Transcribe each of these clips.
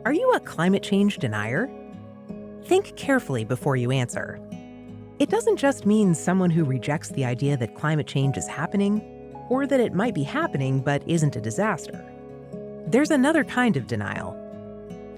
Are you a climate change denier? Think carefully before you answer. It doesn't just mean someone who rejects the idea that climate change is happening, or that it might be happening but isn't a disaster. There's another kind of denial.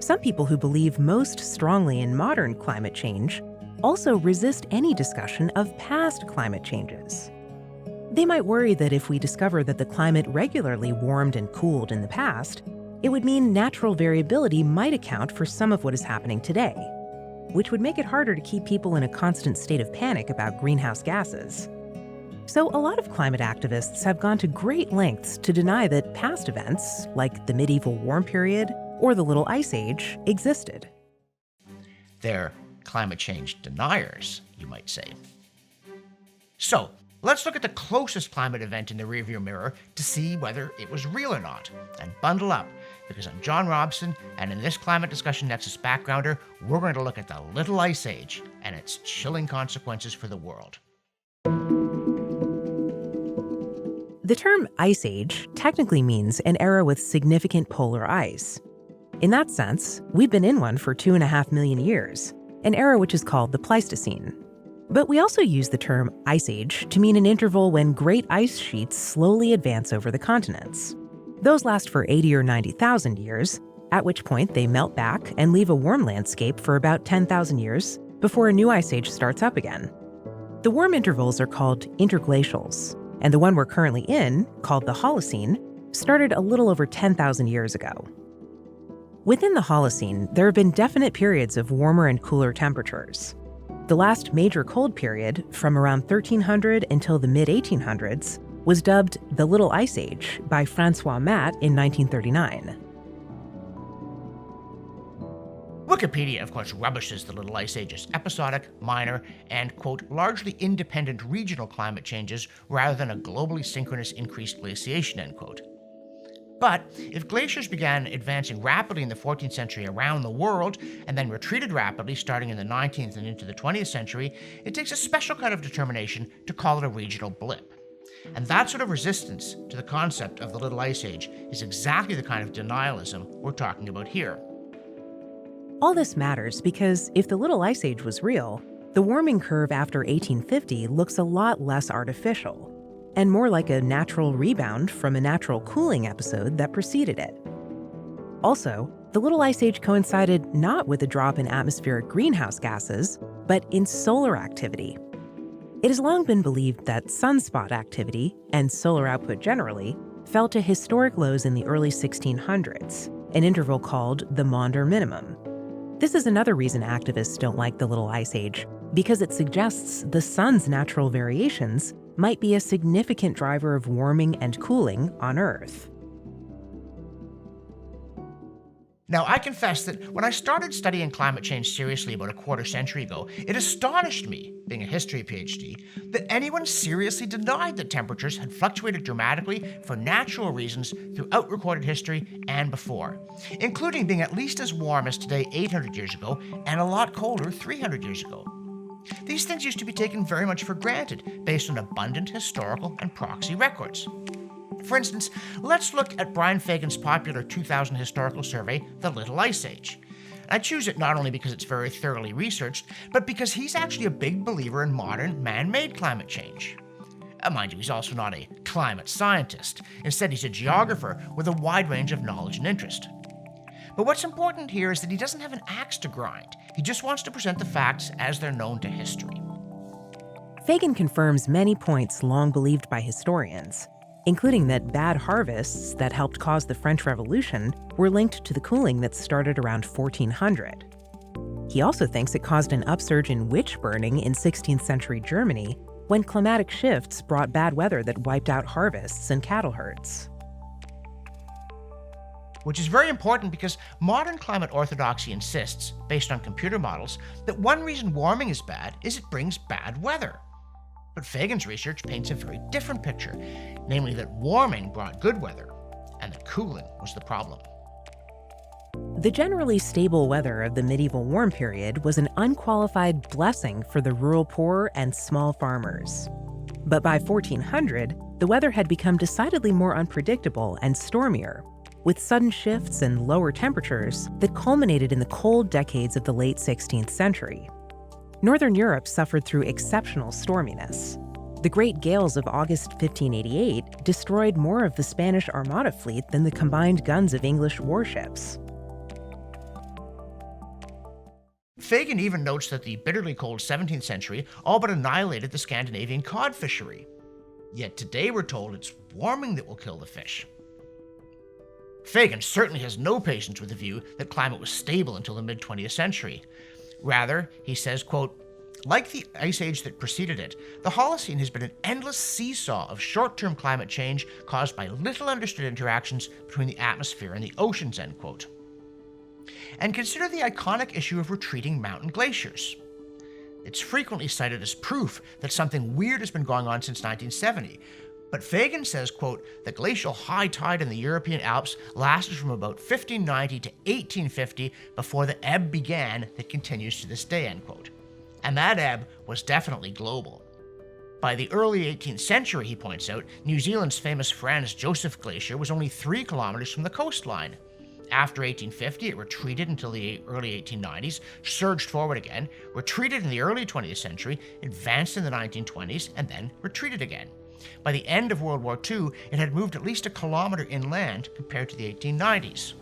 Some people who believe most strongly in modern climate change also resist any discussion of past climate changes. They might worry that if we discover that the climate regularly warmed and cooled in the past, it would mean natural variability might account for some of what is happening today, which would make it harder to keep people in a constant state of panic about greenhouse gases. So a lot of climate activists have gone to great lengths to deny that past events, like the medieval warm period or the Little Ice Age, existed. They're climate change deniers, you might say. So, let's look at the closest climate event in the rearview mirror to see whether it was real or not. And bundle up, because I'm John Robson, and in this Climate Discussion Nexus Backgrounder, we're going to look at the Little Ice Age and its chilling consequences for the world. The term Ice Age technically means an era with significant polar ice. In that sense, we've been in one for 2.5 million years, an era which is called the Pleistocene. But we also use the term Ice Age to mean an interval when great ice sheets slowly advance over the continents. Those last for 80 or 90,000 years, at which point they melt back and leave a warm landscape for about 10,000 years before a new ice age starts up again. The warm intervals are called interglacials, and the one we're currently in, called the Holocene, started a little over 10,000 years ago. Within the Holocene, there have been definite periods of warmer and cooler temperatures. The last major cold period, from around 1300 until the mid-1800s, was dubbed the Little Ice Age by Francois Matt in 1939. Wikipedia, of course, rubbishes the Little Ice Age as episodic, minor, and, quote, largely independent regional climate changes rather than a globally synchronous increased glaciation, end quote. But if glaciers began advancing rapidly in the 14th century around the world and then retreated rapidly starting in the 19th and into the 20th century, it takes a special kind of determination to call it a regional blip. And that sort of resistance to the concept of the Little Ice Age is exactly the kind of denialism we're talking about here. All this matters because if the Little Ice Age was real, the warming curve after 1850 looks a lot less artificial, and more like a natural rebound from a natural cooling episode that preceded it. Also, the Little Ice Age coincided not with a drop in atmospheric greenhouse gases, but in solar activity. It has long been believed that sunspot activity, and solar output generally, fell to historic lows in the early 1600s, an interval called the Maunder minimum. This is another reason activists don't like the Little Ice Age, because it suggests the sun's natural variations might be a significant driver of warming and cooling on Earth. Now, I confess that when I started studying climate change seriously about a quarter century ago, it astonished me, being a history PhD, that anyone seriously denied that temperatures had fluctuated dramatically for natural reasons throughout recorded history and before, including being at least as warm as today 800 years ago and a lot colder 300 years ago. These things used to be taken very much for granted based on abundant historical and proxy records. For instance, let's look at Brian Fagan's popular 2000 historical survey, The Little Ice Age. I choose it not only because it's very thoroughly researched, but because he's actually a big believer in modern man-made climate change. Mind you, he's also not a climate scientist. Instead, he's a geographer with a wide range of knowledge and interest. But what's important here is that he doesn't have an axe to grind. He just wants to present the facts as they're known to history. Fagan confirms many points long believed by historians, including that bad harvests that helped cause the French Revolution were linked to the cooling that started around 1400. He also thinks it caused an upsurge in witch burning in 16th century Germany when climatic shifts brought bad weather that wiped out harvests and cattle herds. Which is very important because modern climate orthodoxy insists, based on computer models, that one reason warming is bad is it brings bad weather. But Fagan's research paints a very different picture, namely that warming brought good weather, and that cooling was the problem. The generally stable weather of the medieval warm period was an unqualified blessing for the rural poor and small farmers. But by 1400, the weather had become decidedly more unpredictable and stormier, with sudden shifts and lower temperatures that culminated in the cold decades of the late 16th century. Northern Europe suffered through exceptional storminess. The great gales of August 1588 destroyed more of the Spanish Armada fleet than the combined guns of English warships. Fagan even notes that the bitterly cold 17th century all but annihilated the Scandinavian cod fishery. Yet today we're told it's warming that will kill the fish. Fagan certainly has no patience with the view that climate was stable until the mid-20th century. Rather, he says, quote, like the ice age that preceded it, the Holocene has been an endless seesaw of short-term climate change caused by little understood interactions between the atmosphere and the oceans, end quote. And consider the iconic issue of retreating mountain glaciers. It's frequently cited as proof that something weird has been going on since 1970. But Fagan says, quote, the glacial high tide in the European Alps lasted from about 1590 to 1850 before the ebb began that continues to this day, end quote. And that ebb was definitely global. By the early 18th century, he points out, New Zealand's famous Franz Josef Glacier was only 3 kilometers from the coastline. After 1850, it retreated until the early 1890s, surged forward again, retreated in the early 20th century, advanced in the 1920s, and then retreated again. By the end of World War II, it had moved at least a kilometer inland compared to the 1890s.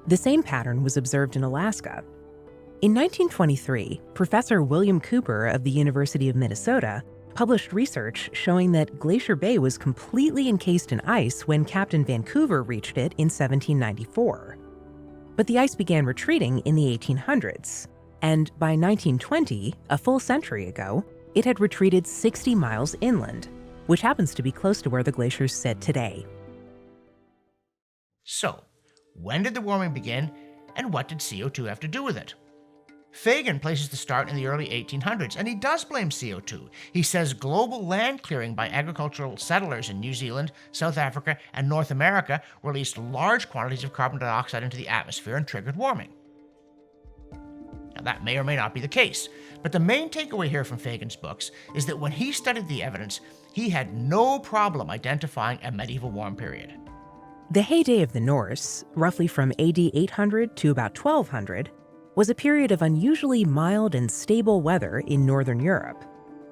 The same pattern was observed in Alaska. In 1923, Professor William Cooper of the University of Minnesota published research showing that Glacier Bay was completely encased in ice when Captain Vancouver reached it in 1794. But the ice began retreating in the 1800s, and by 1920, a full century ago, it had retreated 60 miles inland, which happens to be close to where the glaciers sit today. So, when did the warming begin, and what did CO2 have to do with it? Fagan places the start in the early 1800s, and he does blame CO2. He says global land clearing by agricultural settlers in New Zealand, South Africa, and North America released large quantities of carbon dioxide into the atmosphere and triggered warming. Now, that may or may not be the case, but the main takeaway here from Fagan's books is that when he studied the evidence, he had no problem identifying a medieval warm period. The heyday of the Norse, roughly from AD 800 to about 1200, was a period of unusually mild and stable weather in Northern Europe,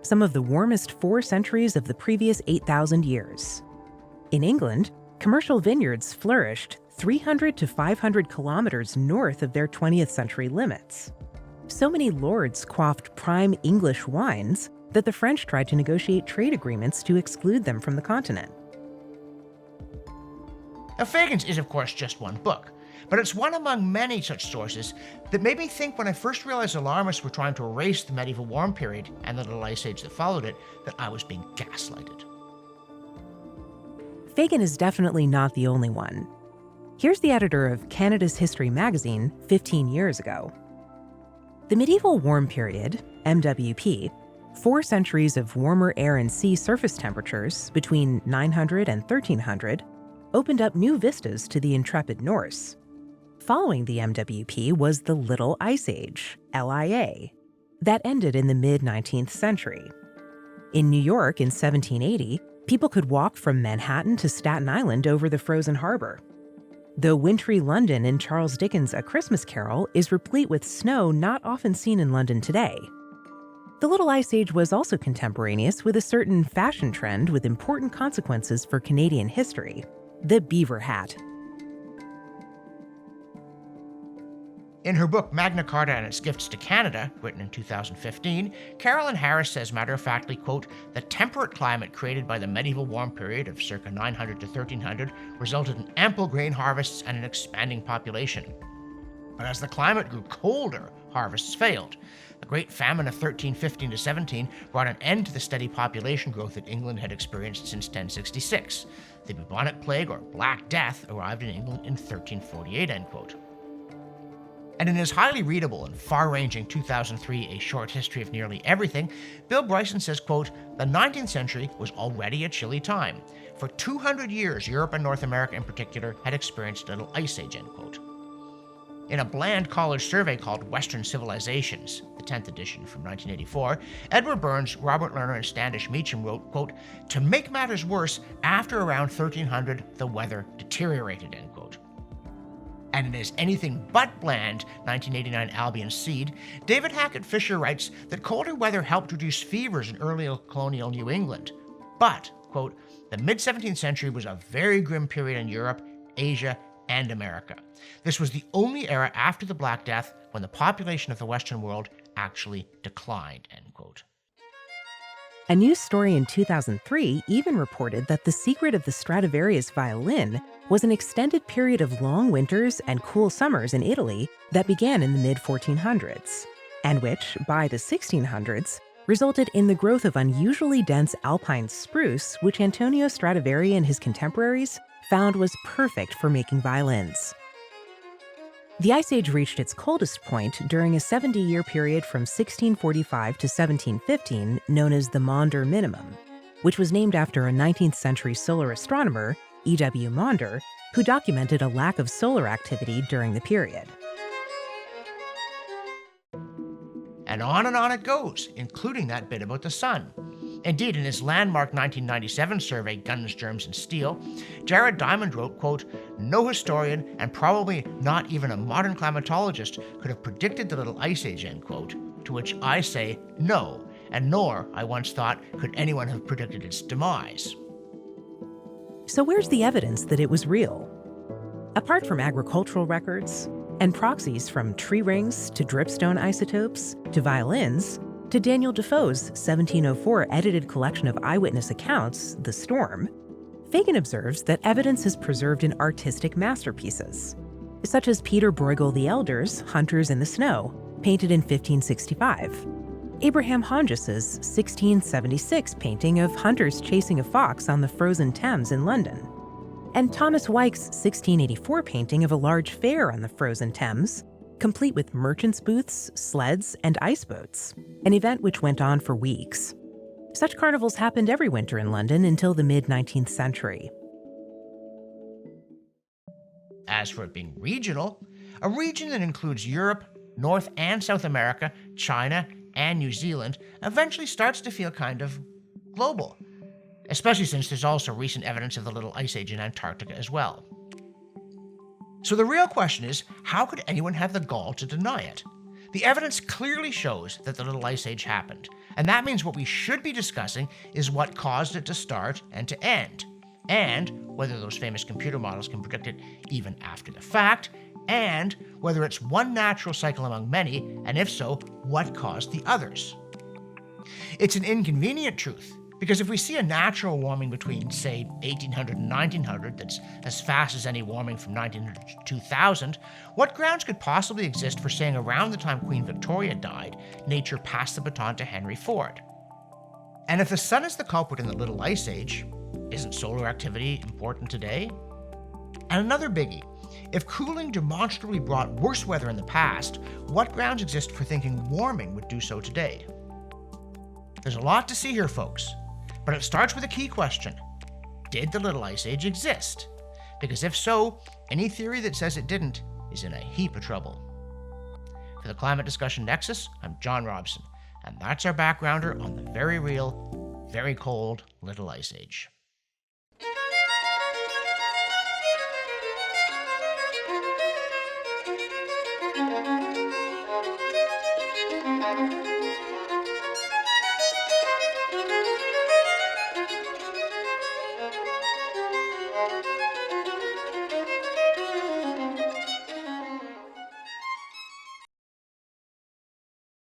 some of the warmest 4 centuries of the previous 8,000 years. In England, commercial vineyards flourished 300 to 500 kilometers north of their 20th century limits. So many lords quaffed prime English wines that the French tried to negotiate trade agreements to exclude them from the continent. Now, Fagan's is, of course, just one book, but it's one among many such sources that made me think when I first realized alarmists were trying to erase the medieval warm period and the little ice age that followed it, that I was being gaslighted. Fagan is definitely not the only one. Here's the editor of Canada's History magazine 15 years ago. The medieval warm period, MWP, 4 centuries of warmer air and sea surface temperatures between 900 and 1300, opened up new vistas to the intrepid Norse. Following the MWP was the Little Ice Age, LIA, that ended in the mid-19th century. In New York in 1780, people could walk from Manhattan to Staten Island over the frozen harbor. The wintry London in Charles Dickens' A Christmas Carol is replete with snow not often seen in London today. The Little Ice Age was also contemporaneous with a certain fashion trend with important consequences for Canadian history, the beaver hat. In her book Magna Carta and Its Gifts to Canada, written in 2015, Carolyn Harris says matter-of-factly, quote, the temperate climate created by the medieval warm period of circa 900 to 1300 resulted in ample grain harvests and an expanding population. But as the climate grew colder, harvests failed. The Great Famine of 1315 to 17 brought an end to the steady population growth that England had experienced since 1066. The bubonic plague, or Black Death, arrived in England in 1348, end quote. And in his highly readable and far-ranging 2003 A Short History of Nearly Everything, Bill Bryson says, quote, the 19th century was already a chilly time. For 200 years, Europe and North America in particular had experienced a little ice age, end quote. In a bland college survey called Western Civilizations, the 10th edition from 1984, Edward Burns, Robert Lerner, and Standish Meacham wrote, quote, "To make matters worse, after around 1300, the weather deteriorated," end quote. And in his anything but bland 1989 Albion Seed, David Hackett Fisher writes that colder weather helped reduce fevers in early colonial New England. But, quote, "the mid-17th century was a very grim period in Europe, Asia, and America. This was the only era after the Black Death when the population of the Western world actually declined," end quote. A news story in 2003 even reported that the secret of the Stradivarius violin was an extended period of long winters and cool summers in Italy that began in the mid-1400s, and which, by the 1600s, resulted in the growth of unusually dense alpine spruce, which Antonio Stradivari and his contemporaries found was perfect for making violins. The Ice Age reached its coldest point during a 70-year period from 1645 to 1715 known as the Maunder Minimum, which was named after a 19th century solar astronomer, E.W. Maunder, who documented a lack of solar activity during the period. And on it goes, including that bit about the sun. Indeed, in his landmark 1997 survey, Guns, Germs, and Steel, Jared Diamond wrote, quote, "No historian, and probably not even a modern climatologist, could have predicted the Little Ice Age," end quote, to which I say no, and nor, I once thought, could anyone have predicted its demise. So where's the evidence that it was real? Apart from agricultural records and proxies from tree rings to dripstone isotopes to violins, to Daniel Defoe's 1704 edited collection of eyewitness accounts, The Storm, Fagan observes that evidence is preserved in artistic masterpieces, such as Peter Bruegel the Elder's Hunters in the Snow, painted in 1565, Abraham Hongis's 1676 painting of hunters chasing a fox on the frozen Thames in London, and Thomas Wyke's 1684 painting of a large fair on the frozen Thames, complete with merchants' booths, sleds, and ice boats, an event which went on for weeks. Such carnivals happened every winter in London until the mid-19th century. As for it being regional, a region that includes Europe, North and South America, China, and New Zealand eventually starts to feel kind of global, especially since there's also recent evidence of the Little Ice Age in Antarctica as well. So the real question is, how could anyone have the gall to deny it? The evidence clearly shows that the Little Ice Age happened, and that means what we should be discussing is what caused it to start and to end, and whether those famous computer models can predict it even after the fact, and whether it's one natural cycle among many, and if so, what caused the others. It's an inconvenient truth, because if we see a natural warming between, say, 1800 and 1900 that's as fast as any warming from 1900 to 2000, what grounds could possibly exist for saying around the time Queen Victoria died, nature passed the baton to Henry Ford? And if the sun is the culprit in the Little Ice Age, isn't solar activity important today? And another biggie, if cooling demonstrably brought worse weather in the past, what grounds exist for thinking warming would do so today? There's a lot to see here, folks. But it starts with a key question. Did the Little Ice Age exist? Because if so, any theory that says it didn't is in a heap of trouble. For the Climate Discussion Nexus, I'm John Robson, and that's our backgrounder on the very real, very cold Little Ice Age.